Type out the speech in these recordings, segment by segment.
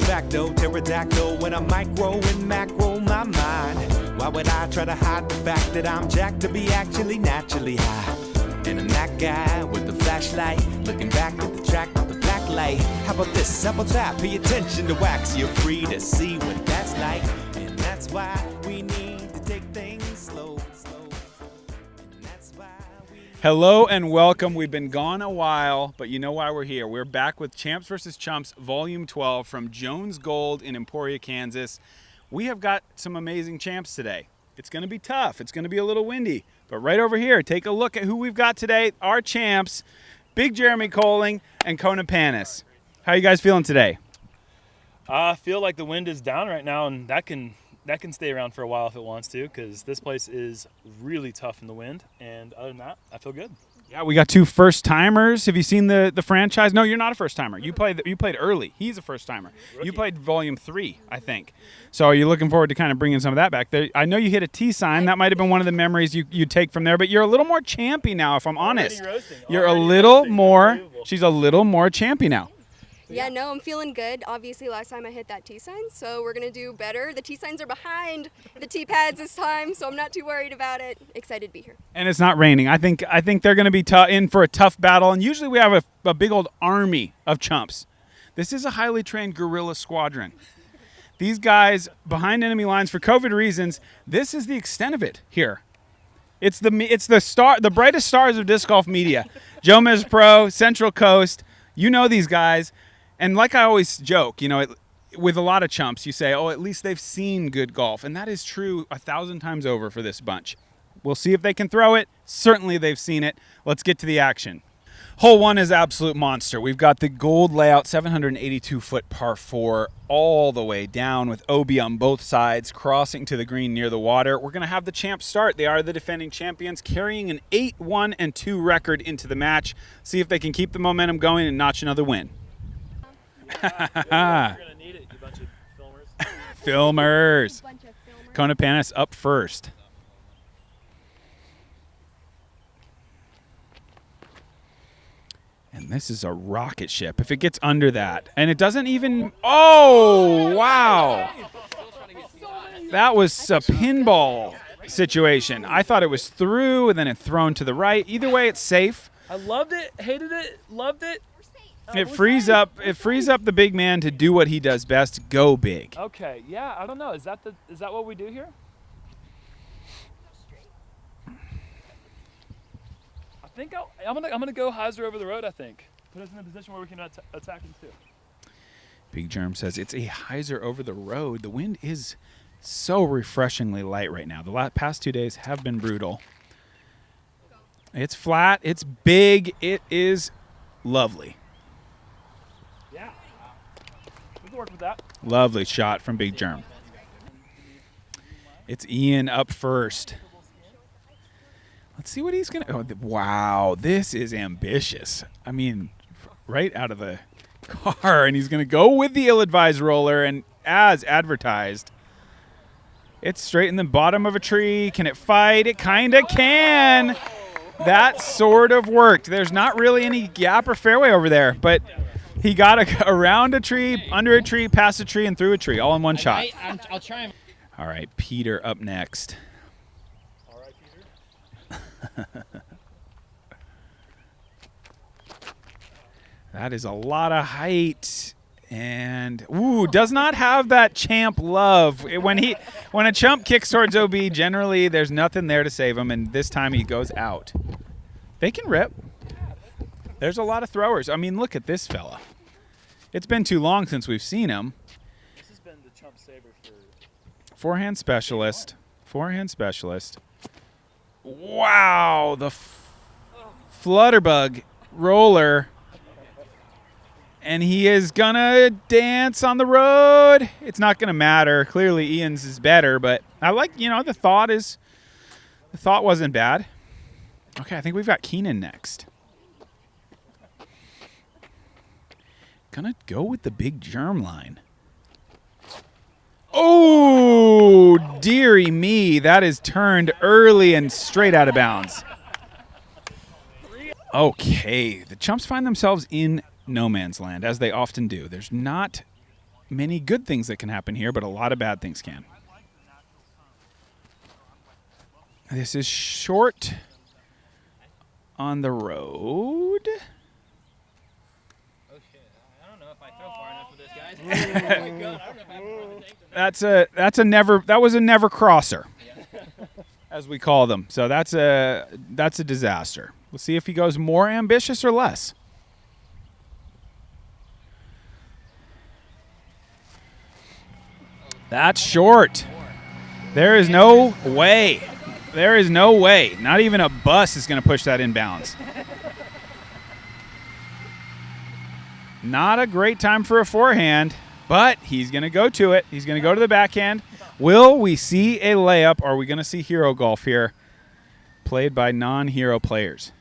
facto, pterodactyl when I micro and macro my mind. Why would I try to hide the fact that I'm jacked to be actually naturally high? And I'm that guy with the flashlight, looking back at the track with the black light. How about this? How about that? Pay attention to wax. You're free to see what that's like. And that's why we need to take things slow. And that's why Hello and welcome. We've been gone a while, but you know why we're here. We're back with Champs vs. Chumps, Volume 12 from Jones Gold in Emporia, Kansas. We have got some amazing champs today. It's going to be tough. It's going to be a little windy. But right over here, take a look at who we've got today. Our champs, Big Jeremy Koling and Kona Panis. How are you guys feeling today? I feel like the wind is down right now, and that can stay around for a while if it wants to, because this place is really tough in the wind. And other than that, I feel good. Yeah, we got two first-timers. Have you seen the franchise? No, you're not a first-timer. You played early. He's a first-timer. Rookie. You played Volume 3, I think. So are you looking forward to kind of bringing some of that back? I know you hit a T sign. That might have been one of the memories you take from there. But you're a little more champy now, if I'm honest. You're a little more. She's a little more champy now. Yeah, no, I'm feeling good. Obviously, last time I hit that T-sign, so we're going to do better. The T-signs are behind the T-pads this time, so I'm not too worried about it. Excited to be here. And it's not raining. I think they're going to be in for a tough battle. And usually we have a big old army of chumps. This is a highly trained guerrilla squadron. These guys behind enemy lines for COVID reasons, this is the extent of it here. It's the brightest stars of disc golf media. JomezPro, Central Coast, you know these guys. And like I always joke, with a lot of chumps, you say, oh, at least they've seen good golf. And that is true 1,000 times over for this bunch. We'll see if they can throw it. Certainly they've seen it. Let's get to the action. Hole 1 is absolute monster. We've got the gold layout, 782-foot par 4, all the way down with OB on both sides, crossing to the green near the water. We're going to have the champs start. They are the defending champions, carrying an 8-1-2 record into the match. See if they can keep the momentum going and notch another win. You're gonna need it, you bunch of Filmers. Kona Panis up first. And this is a rocket ship. If it gets under that, and it doesn't even. Oh, wow. That was a pinball situation. I thought it was through, and then it thrown to the right. Either way, it's safe. I loved it, hated it, loved it. It frees up the big man to do what he does best, go big. Okay, yeah, I don't know. Is that what we do here? I think I'm gonna go hyzer over the road. I think put us in a position where we can attack him too. Big Jerm says it's a hyzer over the road. The wind is so refreshingly light right now. The past 2 days have been brutal. It's flat. It's big. It is lovely. Yeah, we can work with that. Lovely shot from Big Jerm. It's Ian up first. Let's see what he's going to... Oh, wow, this is ambitious. I mean, right out of the car, and he's going to go with the ill-advised roller, and as advertised, it's straight in the bottom of a tree. Can it fight? It kind of can. That sort of worked. There's not really any gap or fairway over there, but he got around a tree, under a tree, past a tree, and through a tree, all in one shot. I'll try him. All right, Peter up next. All right, Peter. That is a lot of height, and does not have that champ love. When a chump kicks towards OB, generally there's nothing there to save him, and this time he goes out. They can rip. There's a lot of throwers. I mean, look at this fella. It's been too long since we've seen him. This has been the chump saver for Forehand specialist. Wow, the flutterbug roller. And he is going to dance on the road. It's not going to matter. Clearly, Ian's is better, but I like, the thought wasn't bad. Okay, I think we've got Keenan next. Gonna go with the Big Jerm line. Oh, dearie me. That is turned early and straight out of bounds. Okay, the chumps find themselves in no man's land, as they often do. There's not many good things that can happen here, but a lot of bad things can. This is short on the road. Oh shit! I don't know if I throw far enough with this, guys. Oh my god! I don't know if I have room to take them. That was a never crosser, as we call them. So that's a disaster. We'll see if he goes more ambitious or less. That's short. There is no way. There is no way. Not even a bus is going to push that inbounds. Not a great time for a forehand, but he's going to go to it. He's going to go to the backhand. Will we see a layup? Or are we going to see hero golf here played by non-hero players?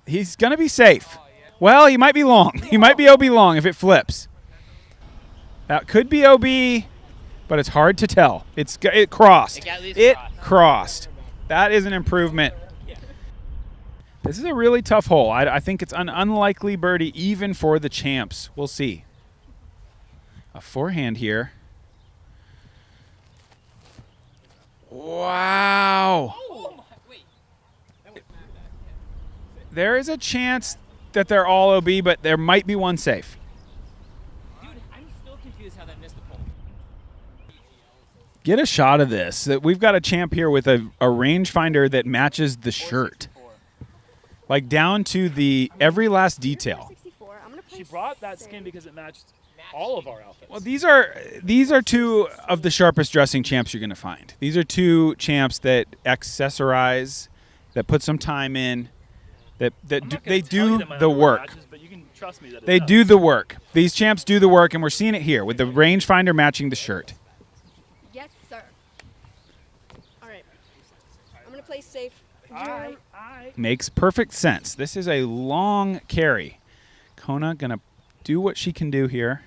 He's going to be safe. Well, he might be long. He might be OB long if it flips. That could be OB, but it's hard to tell. It crossed. It crossed. That is an improvement. This is a really tough hole. I think it's an unlikely birdie even for the champs. We'll see. A forehand here. Wow. There is a chance that they're all OB, but there might be one safe. Dude, I'm still confused how that missed the pole. Get a shot of this. We've got a champ here with a rangefinder that matches the shirt. Like down to the every last detail. 64. I'm gonna play She brought that skin because it matched all of our outfits. Well, these are two of the sharpest dressing champs you're going to find. These are two champs that accessorize, that put some time in, that they do the work. Matches, but you can trust me that They do the work. These champs do the work, and we're seeing it here with the rangefinder matching the shirt. Yes, sir. All right. I'm gonna play safe. I Makes perfect sense. This is a long carry. Kona gonna do what she can do here.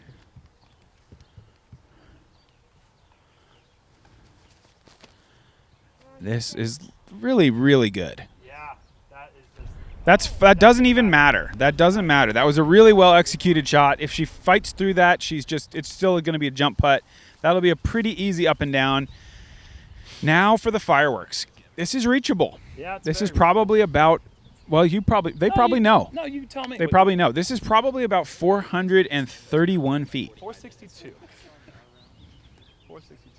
This is really, really good. Yeah, that is just. That doesn't even matter. That doesn't matter. That was a really well executed shot. If she fights through that, it's still going to be a jump putt. That'll be a pretty easy up and down. Now for the fireworks. This is reachable. Yeah, it's this very is probably about. Well, they probably know. No, you tell me. They probably know. This is probably about 431 feet. 462. 462.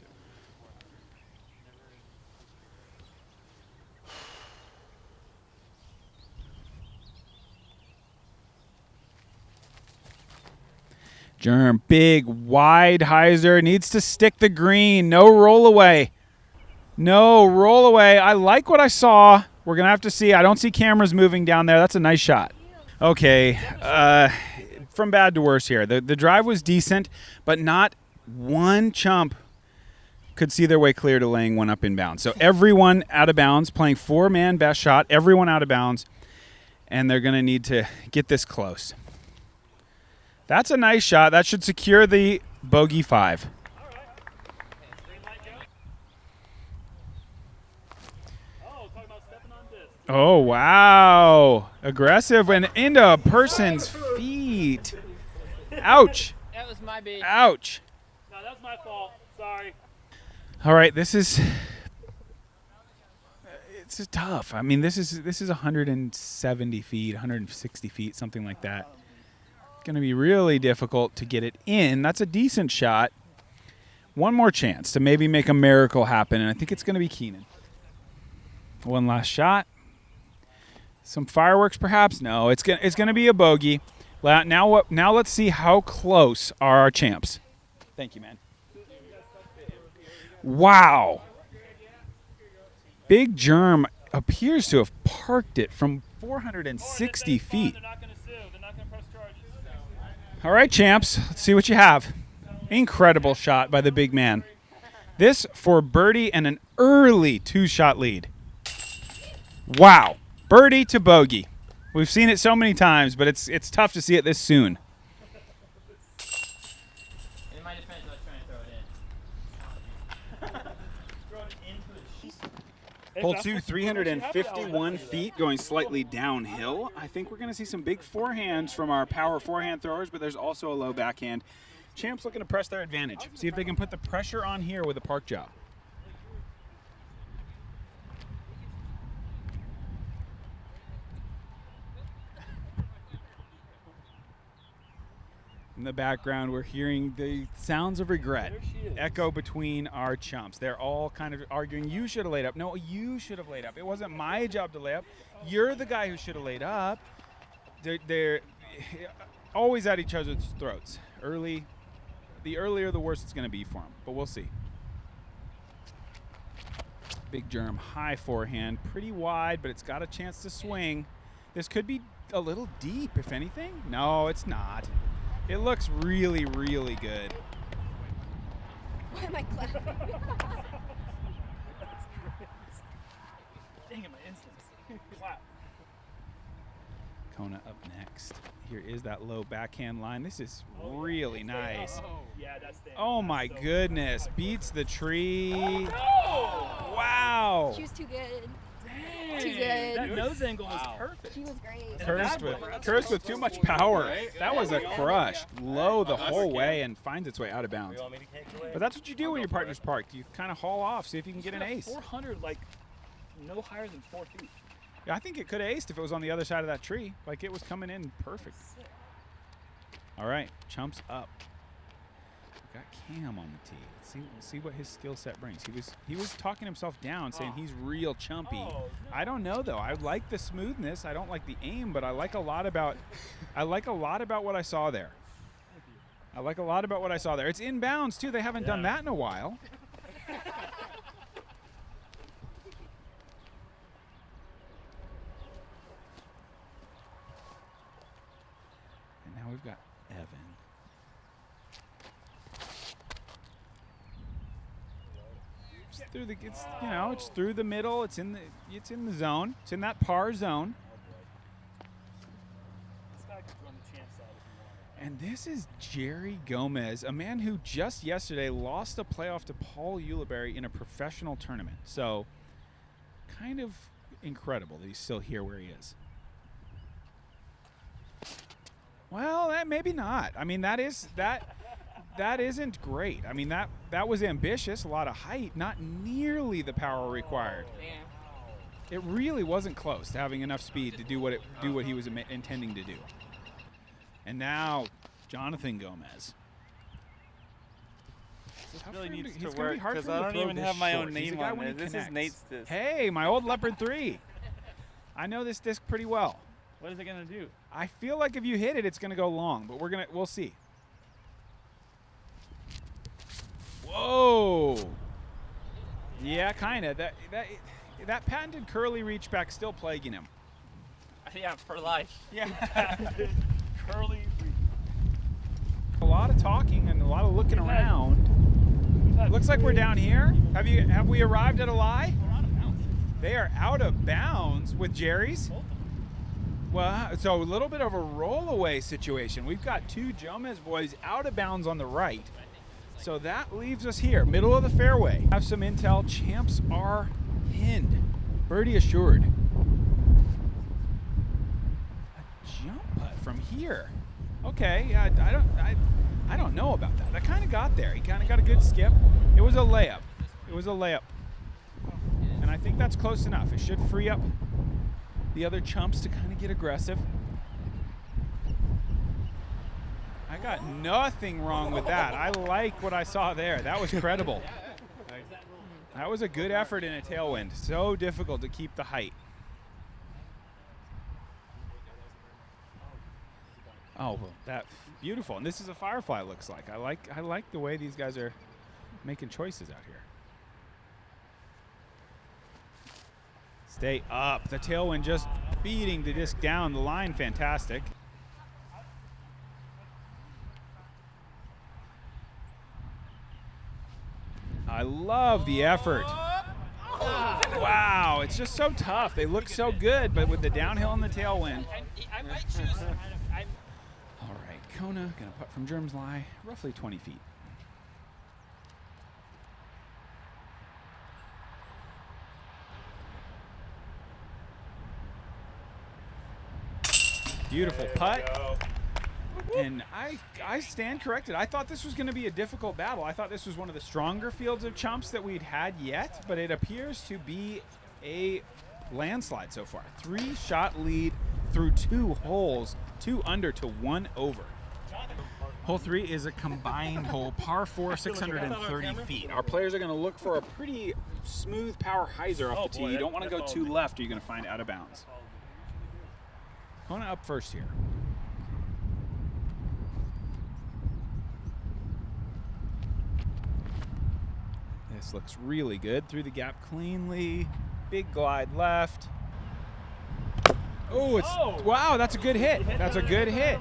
Jerm, big, wide hyzer, needs to stick the green. No roll away. No roll away. I like what I saw. We're going to have to see. I don't see cameras moving down there. That's a nice shot. Okay, from bad to worse here. The drive was decent, but not one chump could see their way clear to laying one up in bounds. So everyone out of bounds, playing four-man best shot, everyone out of bounds, and they're going to need to get this close. That's a nice shot. That should secure the bogey 5. Oh, wow. Aggressive and into a person's feet. Ouch. That was my bait. Ouch. No, that's my fault. Sorry. All right, this is tough. I mean, this is 170 feet, 160 feet, something like that. Going to be really difficult to get it in. That's a decent shot. One more chance to maybe make a miracle happen, and I think it's going to be Keenan. One last shot. Some fireworks, perhaps? No, it's going to be a bogey. Now let's see how close are our champs. Thank you, man. Wow. Big Jerm appears to have parked it from 460 feet. They're not going to sue. They're not going to press charges. All right, champs, let's see what you have. Incredible shot by the big man. This for birdie and an early 2-shot lead. Wow. Birdie to bogey. We've seen it so many times, but it's tough to see it this soon. In my defense, I was trying to throw it in. Hole 2, 351 feet, going slightly downhill. I think we're going to see some big forehands from our power forehand throwers, but there's also a low backhand. Champs looking to press their advantage. See if they can put the pressure on here with a park job. In the background, we're hearing the sounds of regret echo between our chumps. They're all kind of arguing, you should have laid up. No, you should have laid up. It wasn't my job to lay up. You're the guy who should have laid up. They're always at each other's throats. The earlier, the worse it's going to be for them, but we'll see. Big Jerm, high forehand, pretty wide, but it's got a chance to swing. This could be a little deep, if anything. No, it's not. It looks really, really good. Why am I clapping? Dang it, my instance. Clap. Kona up next. Here is that low backhand line. This is really nice. Yeah, that's the Oh my goodness. Beats the tree. Oh! Wow. She was too good. Dang. Too good. That nose angle was perfect. She was great. Cursed with too much power. That was a crush. Low the whole way and finds its way out of bounds. But that's what you do when your partner's parked. You kind of haul off, see if you can get an ace. 400, like, no higher than 4 feet. Yeah, I think it could have aced if it was on the other side of that tree. Like it was coming in perfect. All right, Chumps up. We've got Cam on the tee. Let's see what his skill set brings. He was talking himself down, saying he's real chumpy. Oh, no. I don't know though. I like the smoothness. I don't like the aim, but I like a lot about what I saw there. I like a lot about what I saw there. It's inbounds too. They haven't done that in a while. And now we've got Evan. It's through the middle. It's in the zone. It's in that par zone. This guy could run the champ side if you want. And this is Jerry Gomez, a man who just yesterday lost a playoff to Paul Ulibarri in a professional tournament. So, kind of incredible that he's still here where he is. Well, maybe not. I mean, that isn't great. I mean, that was ambitious, a lot of height, not nearly the power required. It really wasn't close to having enough speed to do what he was intending to do. And now, Jonathan Gomez. This really needs He's to gonna work be hard because for him I to don't throw even this have my short. own He's a name guy on when it. he This is connects. Nate's disc. Hey, my old Leopard 3. I know this disc pretty well. What is it gonna do? I feel like if you hit it, it's gonna go long, but we'll see. Whoa. Yeah, kinda. That patented curly reach back still plaguing him. Yeah, for life. Yeah. Curly. A lot of talking and a lot of looking around. Looks like we're down here. Have we arrived at a lie? We're out of bounds. They are out of bounds with Jerry's. Well, so a little bit of a rollaway situation. We've got two Jomez boys out of bounds on the right. So that leaves us here, middle of the fairway. Have some intel. Champs are pinned. Birdie assured. A jump putt from here. Okay, yeah, I don't know about that. That kind of got there. He kind of got a good skip. It was a layup. And I think that's close enough. It should free up the other chumps to kind of get aggressive. I got nothing wrong with that. I like what I saw there. That was credible. That was a good effort in a tailwind. So difficult to keep the height. Oh, well, that's beautiful. And this is a Firefly, looks like. I like the way these guys are making choices out here. Stay up. The tailwind just beating the disc down. The line, fantastic. I love the effort. Wow, it's just so tough. They look so good, but with the downhill and the tailwind. I might choose. All right, Kona gonna putt from Jerm's lie, roughly 20 feet. Beautiful putt. And I stand corrected. I thought this was going to be a difficult battle. I thought this was one of the stronger fields of chumps that we'd had yet, but it appears to be a landslide so far. 3-shot lead through 2 holes, 2 under to 1 over. Hole 3 is a combined hole, par 4, 630 feet. Our players are going to look for a pretty smooth power hyzer off the tee. You don't want to go too left or you're going to find out of bounds. Kona up first here. This looks really good. Through the gap cleanly. Big glide left. Oh, it's wow! That's a good hit. That's a good hit.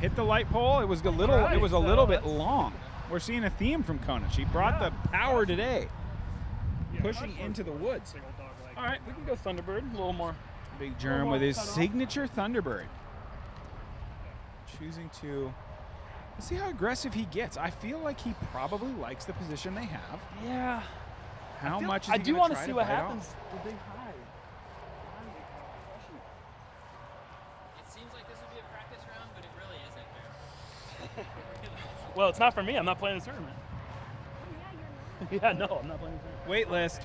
Hit the light pole. It was a little bit long. We're seeing a theme from Kona. She brought the power today, pushing into the woods. All right, we can go Thunderbird a little more. Big Jerm with his signature Thunderbird. Choosing to. Let's see how aggressive he gets. I feel like he probably likes the position they have. Yeah. How much is I he do gonna want to try see to what bite happens. off? The big high. It seems like this would be a practice round, but it really isn't. Well, it's not for me. I'm not playing the tournament. Yeah, no, I'm not playing the tournament. Wait list.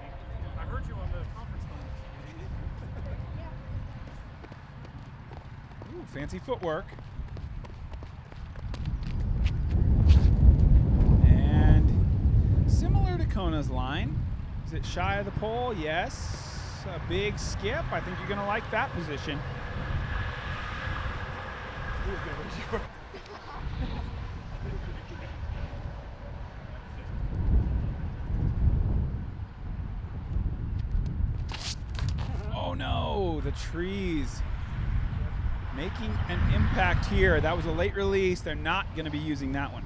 I heard you on the conference call. Ooh, fancy footwork. And similar to Kona's line. Is it shy of the pole? Yes. A big skip. I think you're going to like that position. Oh no, the trees making an impact here. That was a late release. They're not going to be using that one.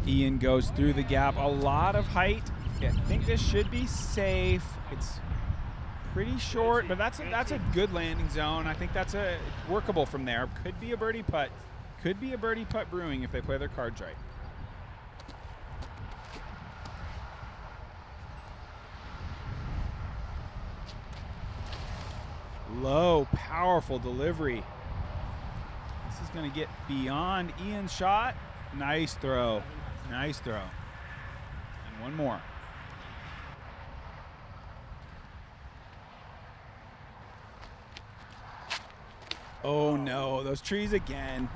Ian goes through the gap. A lot of height. I think this should be safe. It's pretty short, but that's a good landing zone. I think that's a workable from there. Could be a birdie putt. Could be a birdie putt brewing if they play their cards right. Low, powerful delivery. This is going to get beyond Ian's shot. Nice throw. Nice throw. And one more. Oh no, those trees again.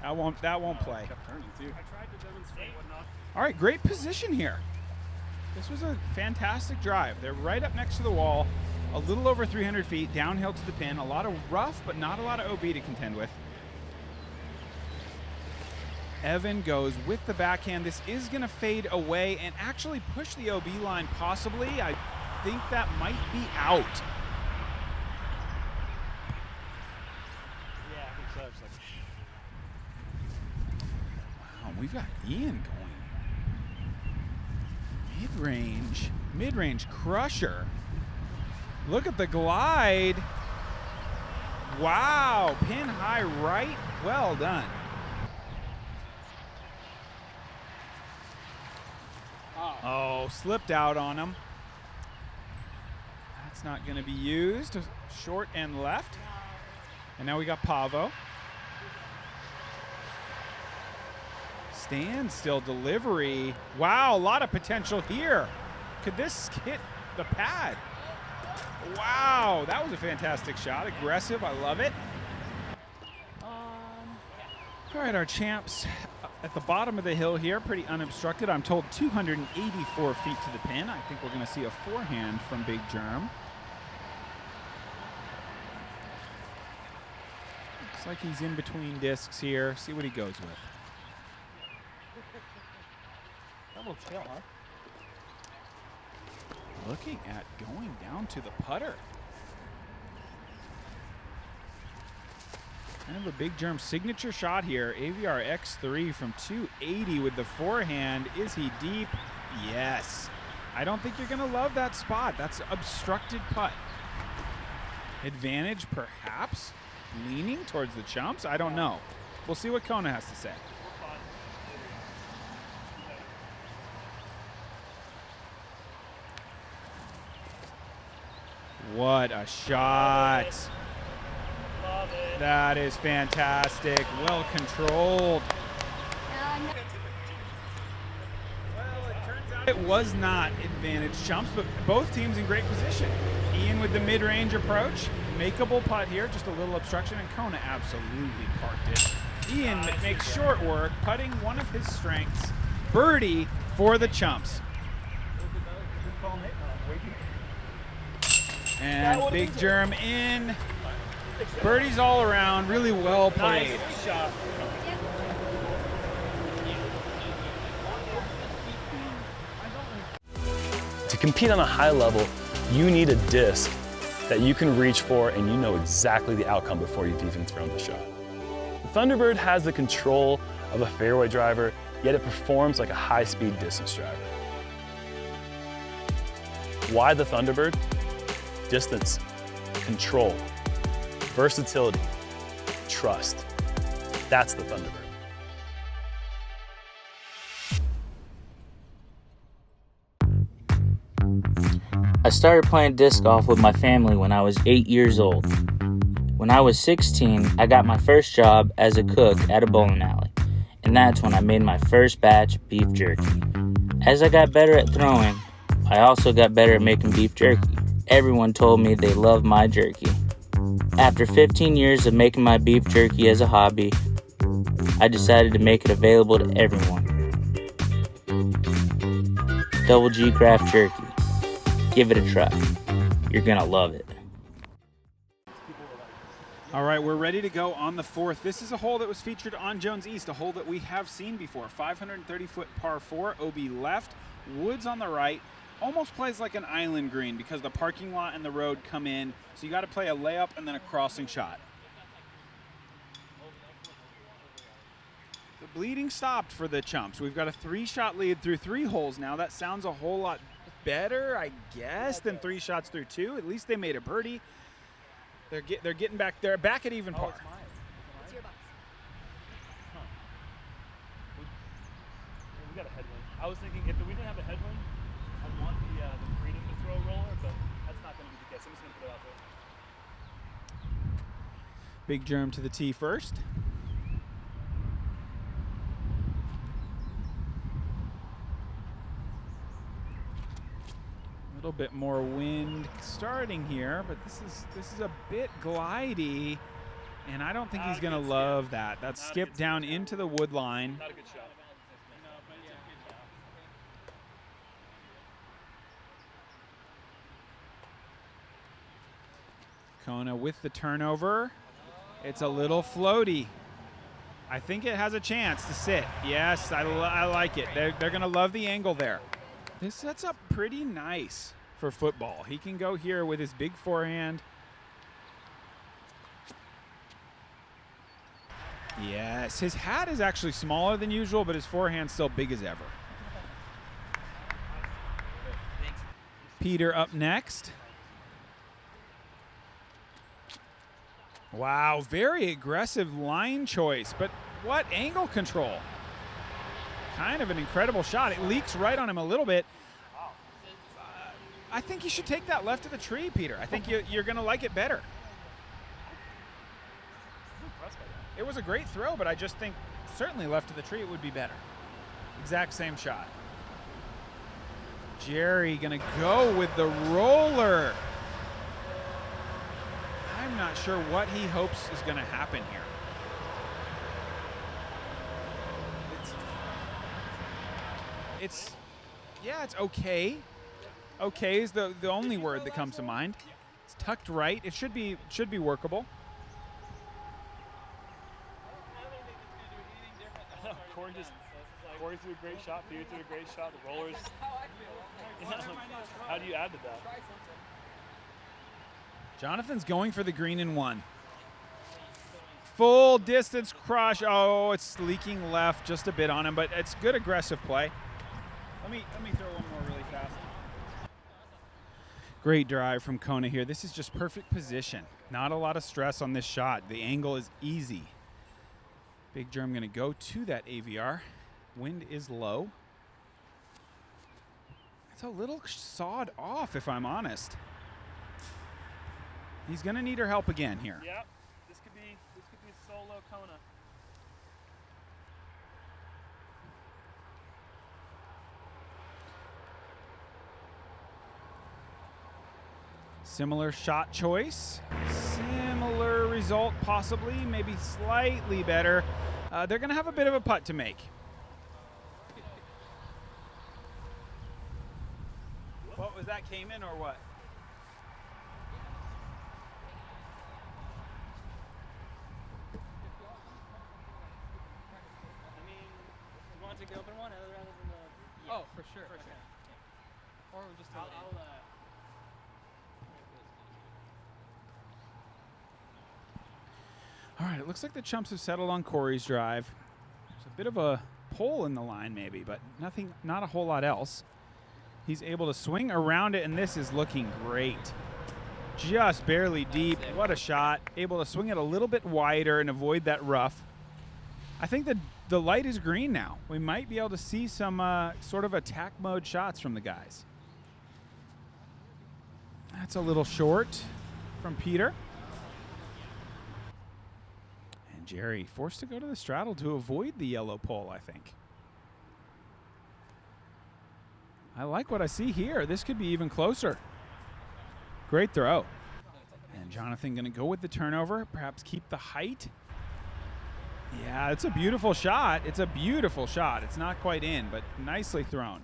That won't play. All right, great position here. This was a fantastic drive. They're right up next to the wall, a little over 300 feet, downhill to the pin. A lot of rough, but not a lot of OB to contend with. Evan goes with the backhand. This is going to fade away and actually push the OB line possibly. I think that might be out. Yeah, I think so. Just like... Wow, we've got Ian going mid-range crusher. Look at the glide. Wow, pin high right. Well done. Oh, slipped out on him. That's not going to be used. Short and left. And now we got Pavo. Standstill delivery. Wow, a lot of potential here. Could this hit the pad? Wow, that was a fantastic shot. Aggressive, I love it. All right, our champs at the bottom of the hill here, pretty unobstructed. I'm told 284 feet to the pin. I think we're going to see a forehand from Big Jerm. Looks like he's in between discs here. See what he goes with. That little tail, huh? Looking at going down to the putter. Kind of a Big Jerm signature shot here. AVR X3 from 280 with the forehand. Is he deep? Yes. I don't think you're going to love that spot. That's obstructed putt. Advantage, perhaps. Leaning towards the chumps. I don't know. We'll see what Kona has to say. What a shot. Love it. That is fantastic. Well controlled. Well, it turns out it was not advantage Chumps, but both teams in great position. Ian with the mid-range approach. Makeable putt here, just a little obstruction, and Kona absolutely parked it. Ian makes short work, putting one of his strengths. Birdie for the Chumps. And Big Jerm in. Birdies all around, really well played. Nice shot. To compete on a high level, you need a disc that you can reach for and you know exactly the outcome before you even throw the shot. The Thunderbird has the control of a fairway driver, yet it performs like a high-speed distance driver. Why the Thunderbird? Distance, control, versatility, trust. That's the Thunderbird. I started playing disc golf with my family when I was 8 years old. When I was 16, I got my first job as a cook at a bowling alley, and that's when I made my first batch of beef jerky. As I got better at throwing, I also got better at making beef jerky. Everyone told me they loved my jerky. After 15 years of making my beef jerky as a hobby, I decided to make it available to everyone. Double G Craft Jerky. Give it a try. You're gonna love it. All right, we're ready to go on the fourth. This is a hole that was featured on Jones East, a hole that we have seen before. 530-foot par 4, OB left, woods on the right. Almost plays like an island green because the parking lot and the road come in. So you got to play a layup and then a crossing shot. The bleeding stopped for the Chumps. We've got a 3-shot lead through 3 holes now. That sounds a whole lot better, I guess, than 3 shots through 2. At least they made a birdie. They're getting back. They're back at even par. It's your box. We got a headwind. I was thinking if we didn't have a headwind, I'd want the freedom to throw a roller, but that's not going to be the case. I'm just going to put it out there. Big Jerm to the tee first. A little bit more wind starting here, but this is a bit glidey, and I don't think he's going to love that. That skip down into the wood line. Not a good shot. Kona with the turnover. It's a little floaty. I think it has a chance to sit. Yes, I like it. They're going to love the angle there. This sets up pretty nice for football. He can go here with his big forehand. Yes, his hat is actually smaller than usual, but his forehand's still big as ever. Peter up next. Wow, very aggressive line choice, but what angle control. Kind of an incredible shot. It leaks right on him a little bit. I think you should take that left of the tree, Peter. I think you're going to like it better. It was a great throw, but I just think certainly left of the tree it would be better. Exact same shot. Jerry going to go with the roller. I'm not sure what he hopes is going to happen here. It's okay. Okay is the only word that comes to mind. It's tucked right. It should be workable. Corey threw a great shot. Peter threw a great shot. The rollers. How do you add to that? Jonathan's going for the green in 1. Full distance crush. Oh, it's leaking left just a bit on him, but it's good aggressive play. Let me throw one more really fast. Great drive from Kona here. This is just perfect position. Not a lot of stress on this shot. The angle is easy. Big Jerm going to go to that AVR. Wind is low. It's a little sawed off, if I'm honest. He's going to need her help again here. Yep. This could be solo Kona. Similar shot choice, similar result possibly, maybe slightly better. They're going to have a bit of a putt to make. What was that, came in or what? I mean, you want to take the open one rather than the... Oh, for sure. For sure. Yeah. Or just I'll All right, it looks like the Chumps have settled on Corey's drive. There's a bit of a pole in the line maybe, but not a whole lot else. He's able to swing around it, and this is looking great. Just barely deep. What a shot. Able to swing it a little bit wider and avoid that rough. I think the light is green now. We might be able to see some sort of attack mode shots from the guys. That's a little short from Peter. And Jerry forced to go to the straddle to avoid the yellow pole, I think. I like what I see here. This could be even closer. Great throw. And Jonathan going to go with the turnover, perhaps keep the height. Yeah, it's a beautiful shot. It's a beautiful shot. It's not quite in, but nicely thrown.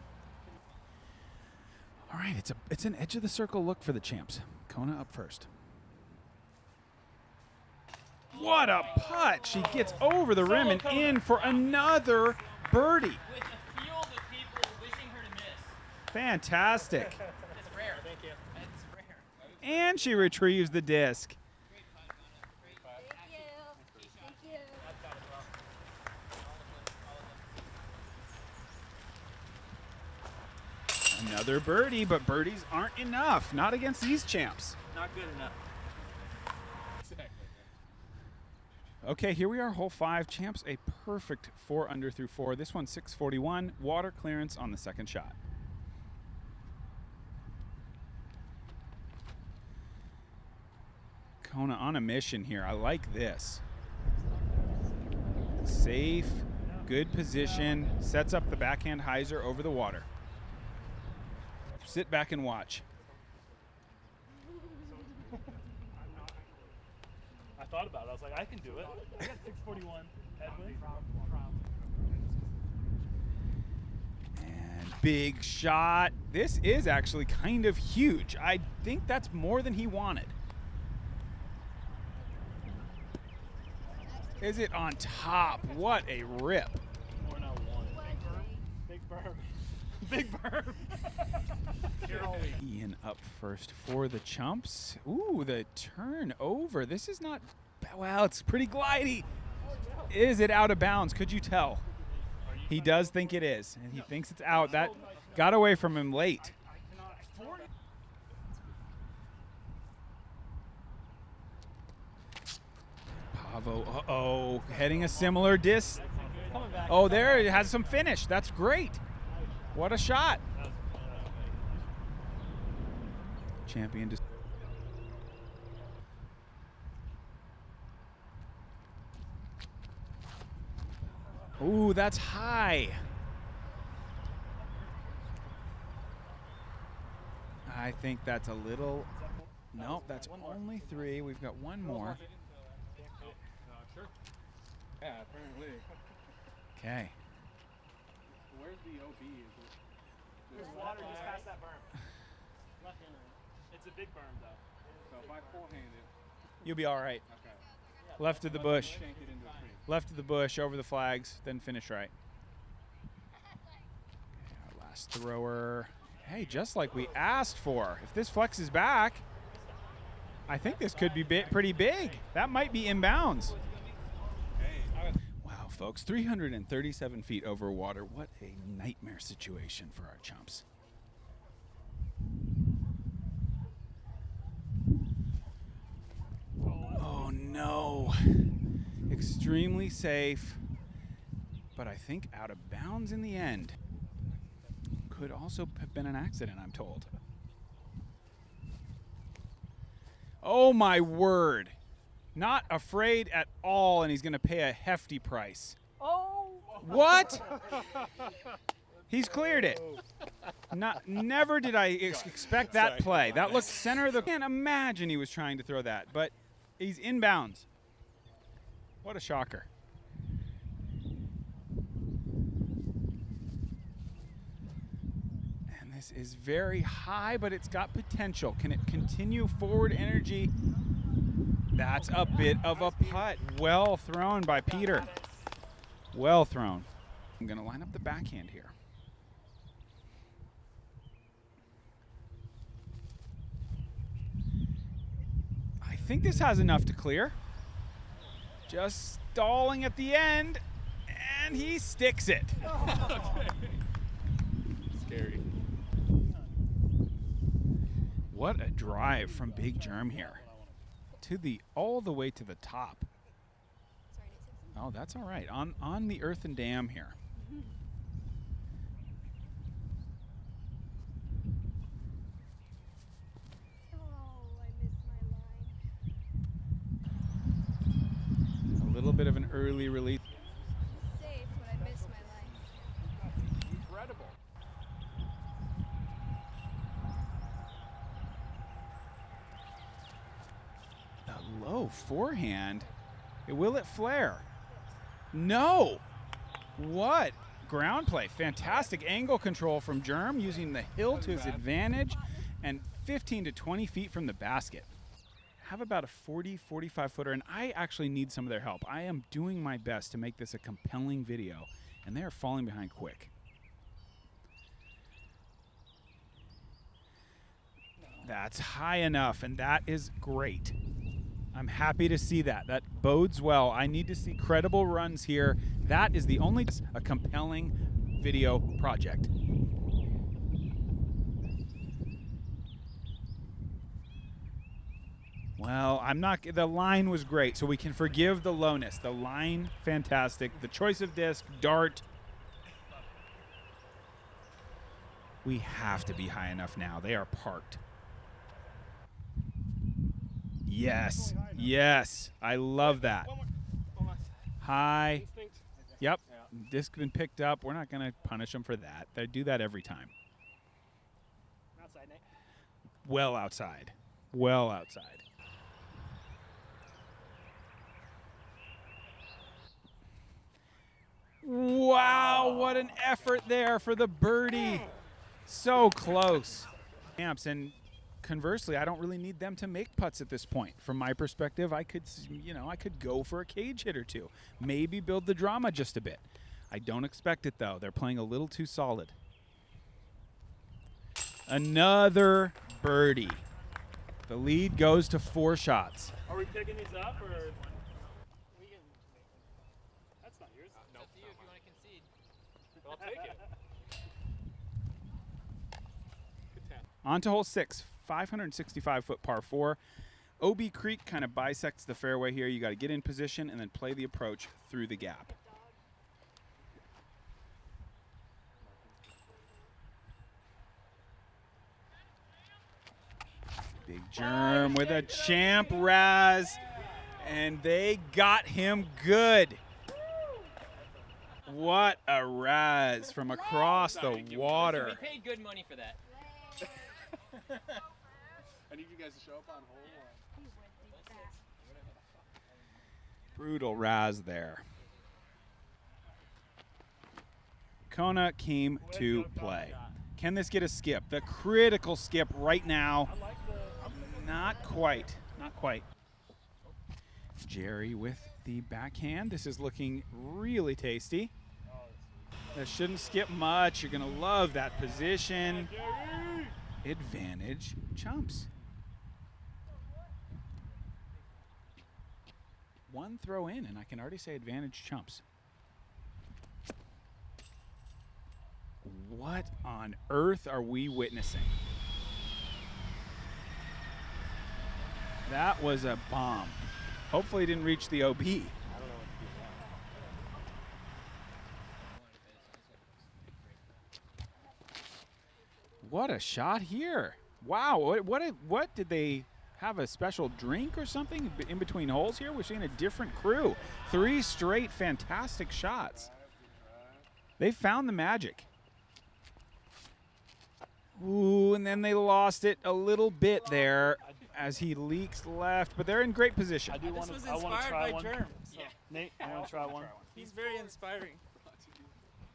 All right, it's an edge of the circle look for the Champs. Kona up first. What a putt. She gets over the rim and in for another birdie. With a field of people wishing her to miss. Fantastic. It's rare. Thank you. It's rare. And she retrieves the disc. Great putt, Kona. Great putt. Thank you. Thank you. That's got it well. All of them. Another birdie, but birdies aren't enough. Not against these Champs. Not good enough. Okay, here we are, hole 5. Champs a perfect 4 under through 4. This one's 641. Water clearance on the second shot. Kona on a mission here. I like this. Safe, good position. Sets up the backhand hyzer over the water. Sit back and watch. I thought about it. I was like, I can do it. I got 641 headwind. And big shot. This is actually kind of huge. I think that's more than he wanted. Is it on top? What a rip. Big berm. Big berm. Ian up first for the Chumps. Ooh, the turn over. This is not, well, it's pretty glidey. Is it out of bounds? Could you tell? He does think it is, and he thinks it's out. That got away from him late. Pavo, uh-oh, heading a similar disc. Oh, there, it has some finish. That's great. What a shot. Champion. Ooh, that's high. I think that's a little. Nope, that's only 3. We've got one more. Sure. Yeah, apparently. Okay. Where's the OB? Is it? There's water just past that berm. Left hand. It's a big berm though. So if I forehand it, You'll be all right. okay. Left of the bush. Shank it into a tree. Left of the bush, over the flags, then finish right. Okay, our last thrower. Hey, just like we asked for. If this flexes back, I think this could be pretty big. That might be inbounds. Wow, folks, 337 feet over water. What a nightmare situation for our Chumps. Oh, no. Extremely safe, but I think out of bounds in the end. Could also have been an accident, I'm told. Oh my word. Not afraid at all, and he's going to pay a hefty price. Oh! What? He's cleared it. Never did I expect that play. That looked center of the... I can't imagine he was trying to throw that, but he's inbounds. What a shocker. And this is very high, but it's got potential. Can it continue forward energy? That's a bit of a putt. Well thrown by Peter. Well thrown. I'm going to line up the backhand here. I think this has enough to clear. Just stalling at the end, and he sticks it. Scary. What a drive from Big Jerm here. All the way to the top. Oh, that's all right. On the earthen dam here. A little bit of an early release. Safe, but I missed my line. Incredible. The low forehand. Will it flare? No. What? Ground play. Fantastic angle control from Jerm, using the hill to his advantage, and 15 to 20 feet from the basket. Have about a 40, 45 footer, and I actually need some of their help. I am doing my best to make this a compelling video, and they are falling behind quick. That's high enough, and that is great. I'm happy to see that. That bodes well. I need to see credible runs here. That is the only a compelling video project. Well, the line was great, so we can forgive the lowness. The line, fantastic. The choice of disc, dart. We have to be high enough now. They are parked. Yes, yes. I love that. High. Yep. Disc been picked up. We're not going to punish them for that. They do that every time. Outside, Nate. Well outside. Well outside. Wow, what an effort there for the birdie. So close. And conversely, I don't really need them to make putts at this point. From my perspective, I could go for a cage hit or two. Maybe build the drama just a bit. I don't expect it, though. They're playing a little too solid. Another birdie. The lead goes to 4 shots. Are we picking these up or? We can. That's not yours. It's up to you if you want to concede. I'll take it. On to hole 6, 565-foot par 4. OB Creek kind of bisects the fairway here. You got to get in position and then play the approach through the gap. Big Jerm with a champ Raz, and they got him good. What a Raz from across the water. We paid good money for that. I need you guys to show up on hole. Brutal Raz there. Kona came to play. Can this get a skip? The critical skip right now. Not quite. Not quite. Jerry with the backhand. This is looking really tasty. That shouldn't skip much. You're going to love that position. Advantage Chumps. One throw in, and I can already say advantage Chumps. What on earth are we witnessing? That was a bomb. Hopefully it didn't reach the OB. What a shot here. Wow, what did they have a special drink or something in between holes here? We're seeing a different crew. 3 straight fantastic shots. They found the magic. Ooh, and then they lost it a little bit there as he leaks left, but they're in great position. I want This to was inspired try by one. Jerm. Yeah. Nate, I want to try one. He's very inspiring.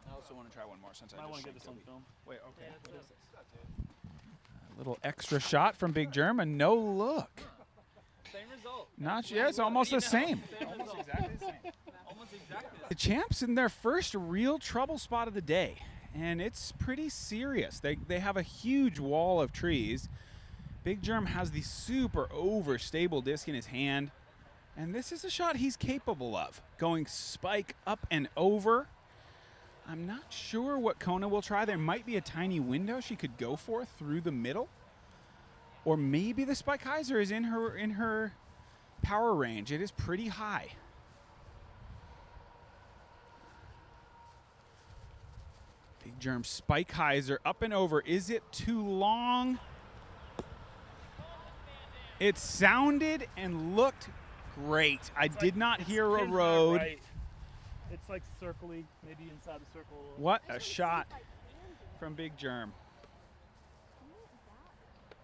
I also want to try one more since I want to get this on film. Wait, okay. What is this? A little extra shot from Big Jerm, a no look. Same result. Not yeah, it's almost the same. Almost exactly the same. Almost exactly The Champs in their first real trouble spot of the day, and it's pretty serious. They have a huge wall of trees. Big Jerm has the super overstable disc in his hand, and this is a shot he's capable of, going spike up and over. I'm not sure what Kona will try. There might be a tiny window she could go for through the middle, or maybe the spike hyzer is in her power range. It is pretty high. Big Jerm spike hyzer up and over. Is it too long? It sounded and looked great. I did not hear a road. Right. It's like circly, maybe inside the circle. What a shot from Big Jerm.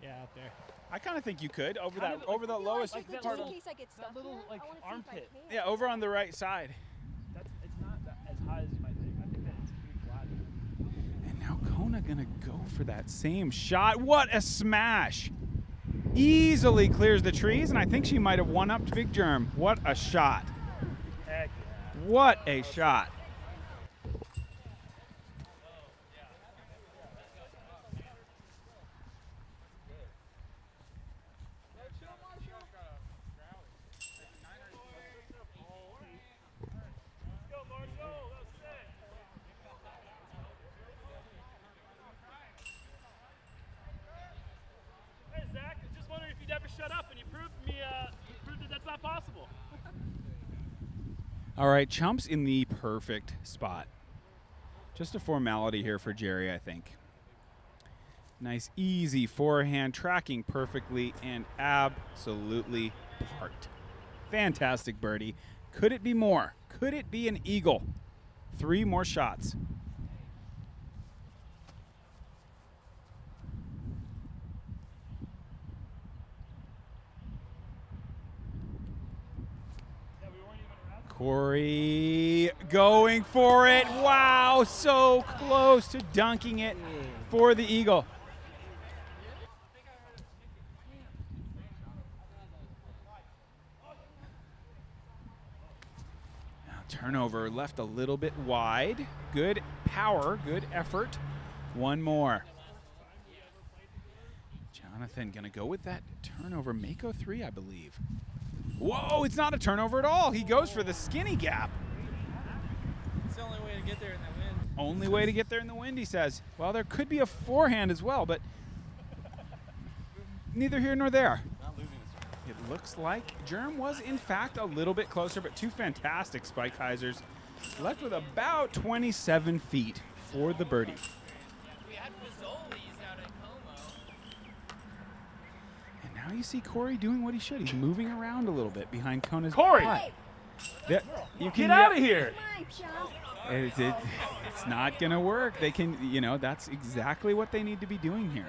Yeah, out there. I kind of think you could over the lowest like that part little- of, I get that little like armpit. yeah, over on the right side. It's not that as high as you might think. I think that it's pretty flat. And now Kona gonna go for that same shot. What a smash! Easily clears the trees, and I think she might have one-upped Big Jerm. What a shot! Heck yeah. What a shot! Hey Zach, I just wondering if you'd ever shut up and you proved that that's not possible. All right, Chumps in the perfect spot. Just a formality here for Jerry, I think. Nice, easy forehand, tracking perfectly, and absolutely parked. Fantastic birdie. Could it be more? Could it be an eagle? 3 more shots. Corey going for it. Wow, so close to dunking it for the eagle. Now turnover left a little bit wide. Good power, good effort. One more. Jonathan gonna go with that turnover. Mako 3, I believe. Whoa, it's not a turnover at all. He goes for the skinny gap. It's the only way to get there in the wind. Only way to get there in the wind, he says. Well, there could be a forehand as well, but neither here nor there. It looks like Jerm was, in fact, a little bit closer, but 2 fantastic spike hyzers. Left with about 27 feet for the birdie. We had Fazoli's out at Como. And now you see Corey doing what he should. He's moving around a little bit behind Kona's Corey! putt. There- you can Get out of here! It's not going to work. They can, that's exactly what they need to be doing here.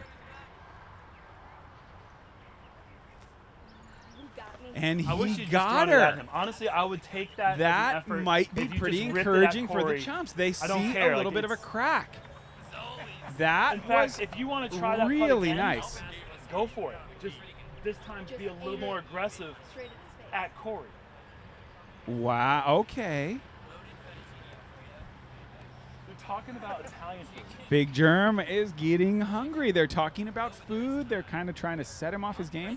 And I wish he you'd got just thrown it at her. him. Honestly, I would take that. That as an effort might be if you pretty just ripped it at encouraging for the Corey. Chumps. They I don't see care, a little like, bit of a it's- crack. That In fact, was if you want to try that putt really again, nice. go for it. Just this time, be a little more aggressive at Corey. Wow, okay. They're talking about Italian food. Big Jerm is getting hungry. They're talking about food. They're kind of trying to set him off his game.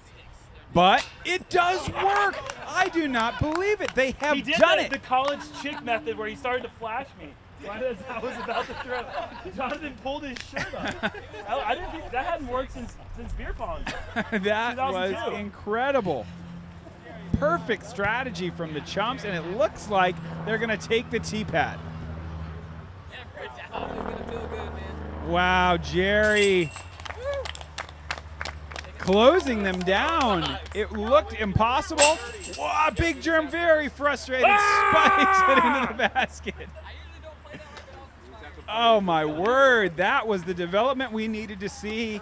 But it does work. I do not believe it. They have He did done the it. college chick method where he started to flash me. Right as I was about to throw. Jonathan pulled his shirt up. I didn't think that hadn't worked since beer pong. That was 2002. incredible. Perfect strategy from the Chumps, and it looks like they're going to take the tee pad. Yeah, for a down, it's gonna feel good, man. Wow, Jerry closing them down. It looked impossible. Wow, Big Jerm very frustrated, spikes it into the basket. Oh my word, that was the development we needed to see.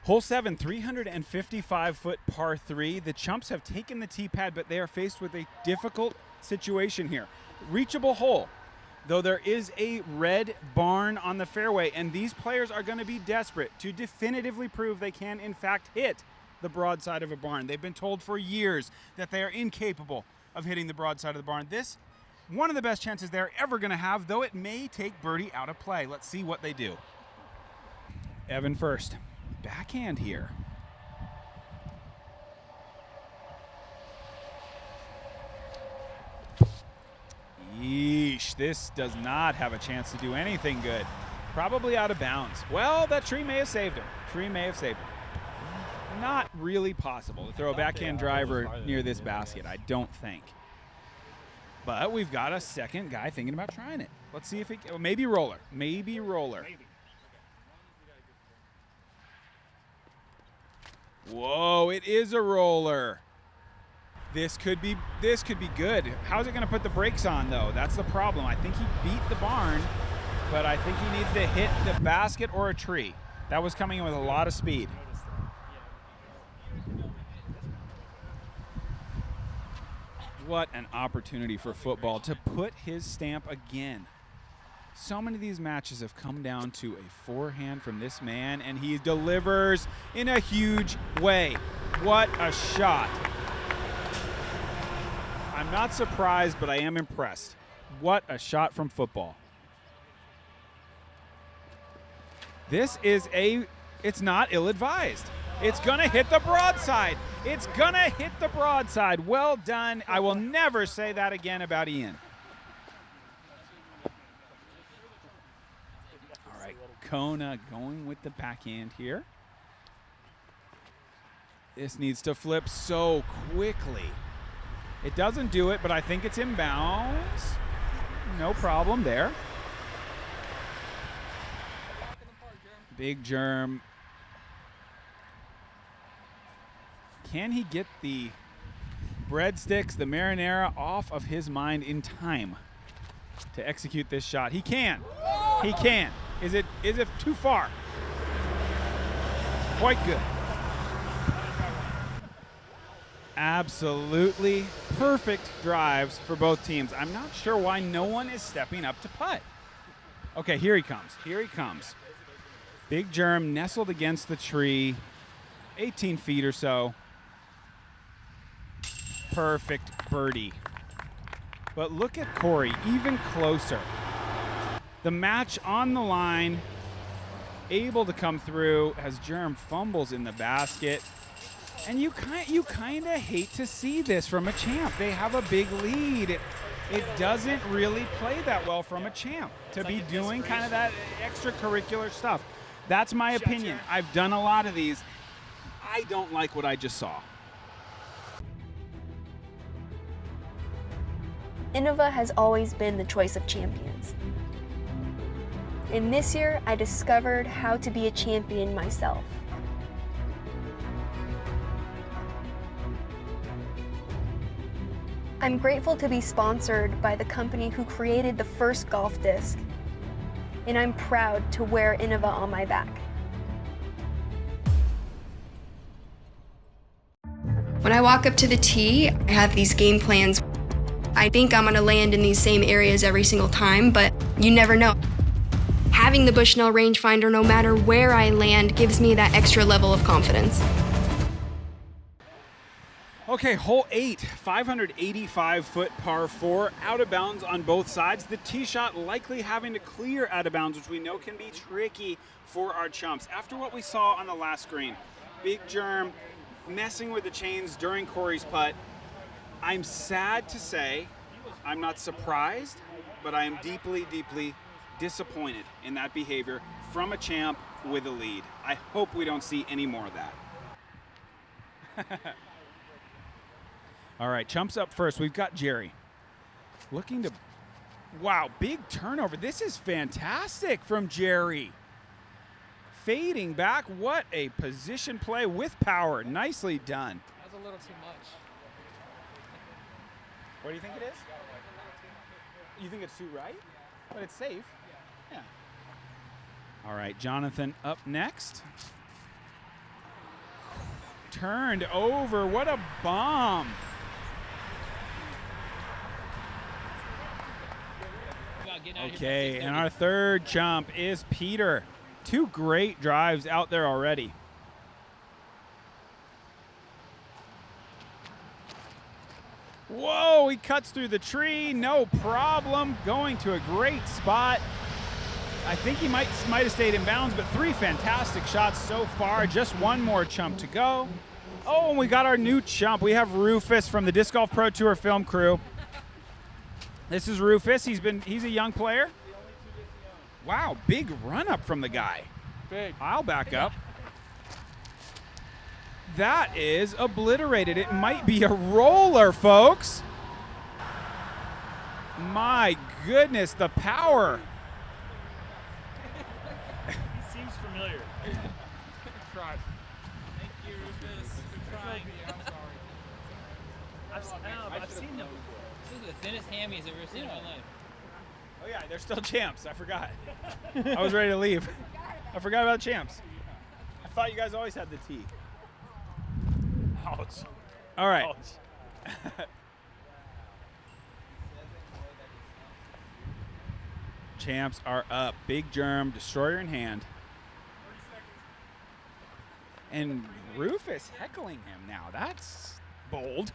Hole 7, 355-foot par 3. The Chumps have taken the tee pad, but they are faced with a difficult situation here. Reachable hole, though there is a red barn on the fairway, and these players are going to be desperate to definitively prove they can, in fact, hit the broadside of a barn. They've been told for years that they are incapable of hitting the broadside of the barn. This, one of the best chances they're ever going to have, though it may take birdie out of play. Let's see what they do. Evan first. Backhand here. Yeesh, this does not have a chance to do anything good. Probably out of bounds. Well, that tree may have saved him. Tree may have saved him. Not really possible to throw a backhand driver near this basket, I don't think. But we've got a second guy thinking about trying it. Let's see if it, maybe roller. Maybe roller. Whoa, it is a roller. This could be good. How's it going to put the brakes on, though? That's the problem. I think he beat the barn, but I think he needs to hit the basket or a tree. That was coming in with a lot of speed. What an opportunity for football to put his stamp again. So many of these matches have come down to a forehand from this man, and he delivers in a huge way. What a shot. I'm not surprised, but I am impressed. What a shot from football. This is it's not ill-advised. It's going to hit the broadside. It's going to hit the broadside. Well done. I will never say that again about Ian. All right, Kona going with the backhand here. This needs to flip so quickly. It doesn't do it, but I think it's inbounds. No problem there. Big Jerm. Can he get the breadsticks, the marinara off of his mind in time to execute this shot? He can. He can. Is it too far? It's quite good. Absolutely perfect drives for both teams. I'm not sure why no one is stepping up to putt. Okay, here he comes. Here he comes. Big Jerm nestled against the tree, 18 feet or so. Perfect birdie. But look at Corey, even closer. The match on the line, able to come through as Jerm fumbles in the basket. And you kind of hate to see this from a champ. They have a big lead. It doesn't really play that well from a champ to be doing kind of that extracurricular stuff. That's my opinion. I've done a lot of these. I don't like what I just saw. Innova has always been the choice of champions. And this year, I discovered how to be a champion myself. I'm grateful to be sponsored by the company who created the first golf disc, and I'm proud to wear Innova on my back. When I walk up to the tee, I have these game plans. I think I'm gonna land in these same areas every single time, but you never know. Having the Bushnell rangefinder, no matter where I land, gives me that extra level of confidence. Okay, hole 8, 585-foot par 4, out of bounds on both sides. The tee shot likely having to clear out of bounds, which we know can be tricky for our Chumps. After what we saw on the last green, Big Jerm messing with the chains during Corey's putt. I'm sad to say, I'm not surprised, but I am deeply, deeply disappointed in that behavior from a champ with a lead. I hope we don't see any more of that. All right, Chumps up first. We've got Jerry looking to, wow, big turnover. This is fantastic from Jerry. fading back. What a position play with power. Nicely done. That was a little too much. What do you think it is? You think it's too right? But it's safe. Yeah. All right, Jonathan up next. Turned over. What a bomb. Okay, and our third chump is Peter. 2 great drives out there already. Whoa, he cuts through the tree, no problem. Going to a great spot. I think he might have stayed in bounds, but 3 fantastic shots so far. Just 1 more chump to go. Oh, and we got our new chump. We have Rufus from the Disc Golf Pro Tour film crew. This is Rufus. He's a young player. Wow, big run up from the guy. Big. I'll back up. That is obliterated. It might be a roller, folks. My goodness, the power. He seems familiar. Try. Thank you, Rufus, for trying. I've seen them before. This is the thinnest hammies I've ever seen in my life. Oh yeah, they're still champs. I forgot. I was ready to leave. I forgot about champs. I thought you guys always had the T. Ouch. All right. Ouch. Champs are up. Big Jerm, destroyer in hand. And Rufus heckling him now. That's bold.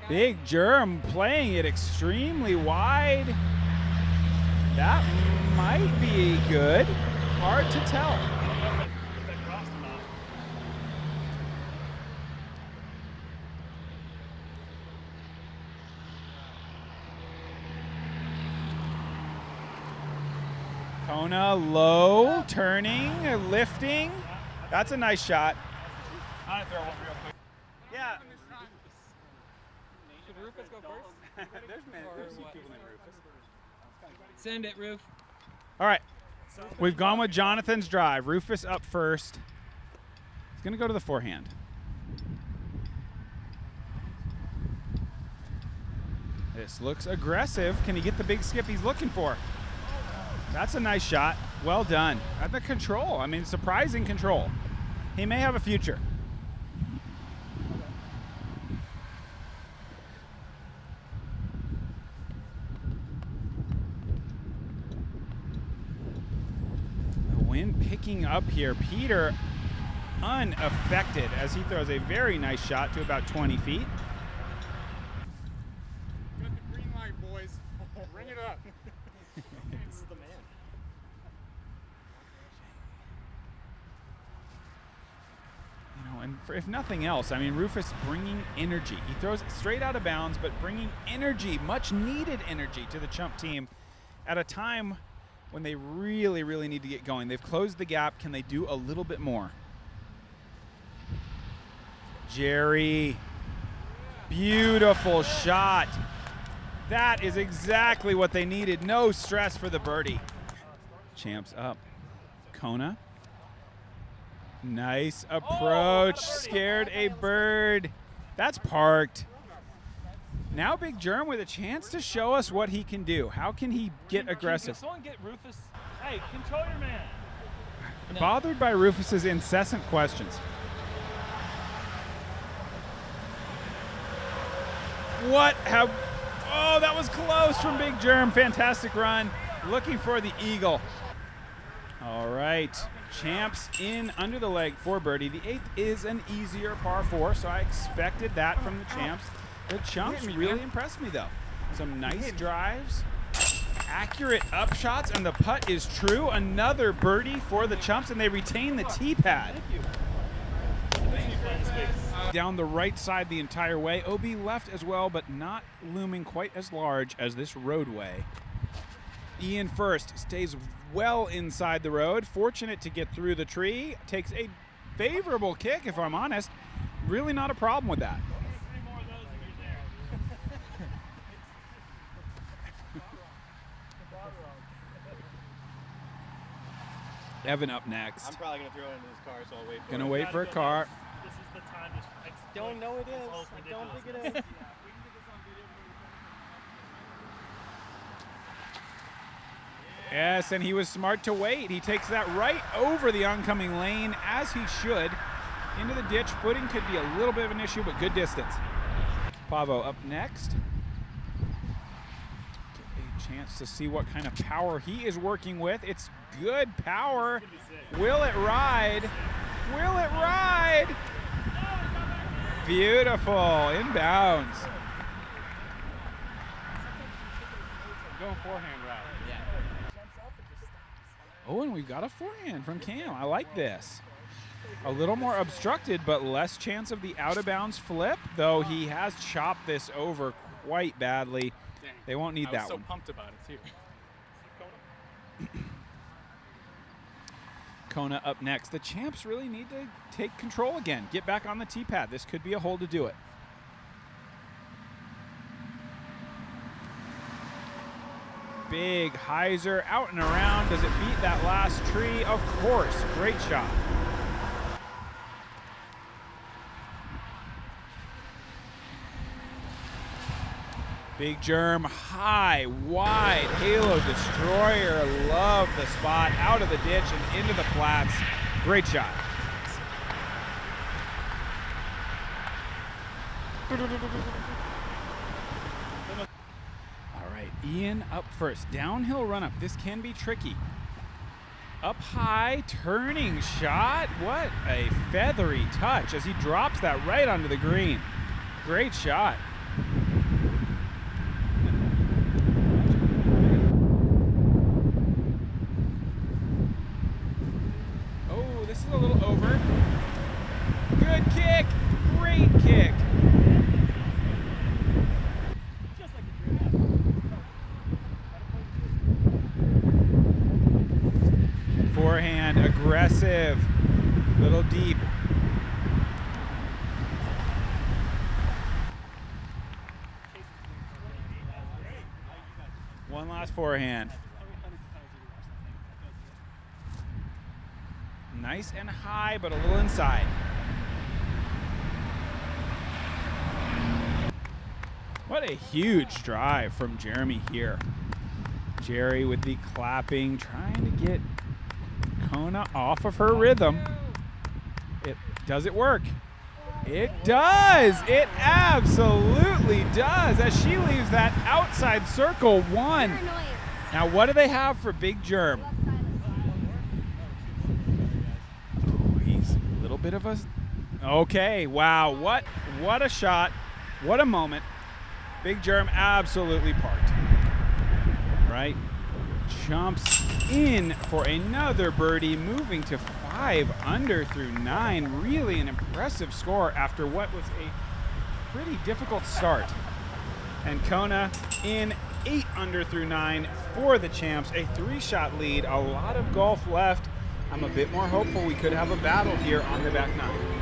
Big Jerm playing it extremely wide. That might be good. Hard to tell. Kona low, turning, lifting. That's a nice shot. I'm gonna throw one real quick. Yeah. Should Rufus go first? There's people named Rufus. Send it, Roof. All right. We've gone with Jonathan's drive. Rufus up first. He's going to go to the forehand. This looks aggressive. Can he get the big skip he's looking for? That's a nice shot. Well done. At the control. I mean, surprising control. He may have a future. Wind picking up here. Peter unaffected as he throws a very nice shot to about 20 feet. Got the green light, boys. Bring it up. This is the man. You know, and if nothing else, I mean, Rufus bringing energy. He throws it straight out of bounds, but bringing energy, much needed energy to the Chump team at a time when they really, really need to get going. They've closed the gap. Can they do a little bit more? Jerry, beautiful shot. That is exactly what they needed. No stress for the birdie. Champs up. Kona. Nice approach. Scared a bird. That's parked. Now Big Jerm with a chance to show us what he can do. How can he get aggressive? Can someone get Rufus? Hey, control your man. Bothered by Rufus's incessant questions. Oh, that was close from Big Jerm. Fantastic run. Looking for the eagle. All right. Champs in under the leg for birdie. The 8th is an easier par 4, so I expected that from the Champs. The Chumps really impressed me, though. Some nice drives, accurate upshots, and the putt is true. Another birdie for the Chumps, and they retain the tee pad. Down the right side the entire way. OB left as well, but not looming quite as large as this roadway. Ian first stays well inside the road. Fortunate to get through the tree. Takes a favorable kick, if I'm honest. Really not a problem with that. Evan up next. I'm probably gonna throw it into this car, so I'll wait for Gonna it. wait for a car. This is the time to exploit. Don't know it is. This whole I don't think it ridiculousness. is. Yes, and he was smart to wait. He takes that right over the oncoming lane, as he should. Into the ditch. Footing could be a little bit of an issue, but good distance. Pavo up next. Get a chance to see what kind of power he is working with. It's good power. Will it ride? Will it ride? Beautiful. Inbounds. Going forehand route. Oh, and we've got a forehand from Cam. I like this. A little more obstructed, but less chance of the out-of-bounds flip, though he has chopped this over quite badly. Dang. They won't need that I was so one. pumped about it, too. Kona up next. The champs really need to take control again. Get back on the tee pad. This could be a hole to do it. Big hyzer out and around. Does it beat that last tree? Of course. Great shot. Big Jerm, high, wide, halo destroyer. Love the spot. Out of the ditch and into the flats. Great shot. All right, Ian up first. Downhill run up. This can be tricky. Up high, turning shot. What a feathery touch as he drops that right onto the green. Great shot. Oh, this is a little over. Good kick. Great kick. Forehand, aggressive, little deep. One last forehand. Nice and high, but a little inside. What a huge drive from Jeremy here. Jerry with the clapping, trying to get Kona off of her rhythm. Does it work? It does. It absolutely does, as she leaves that outside circle one. Now, what do they have for Big Jerm? Oh, he's a little bit of a... Okay, wow, what a shot. What a moment. Big Jerm absolutely parked. Right? Chumps in for another birdie, moving to 5 under through 9. Really an impressive score after what was a pretty difficult start. And Kona in 8 under through 9 for the champs. A 3-shot lead, a lot of golf left. I'm a bit more hopeful we could have a battle here on the back nine.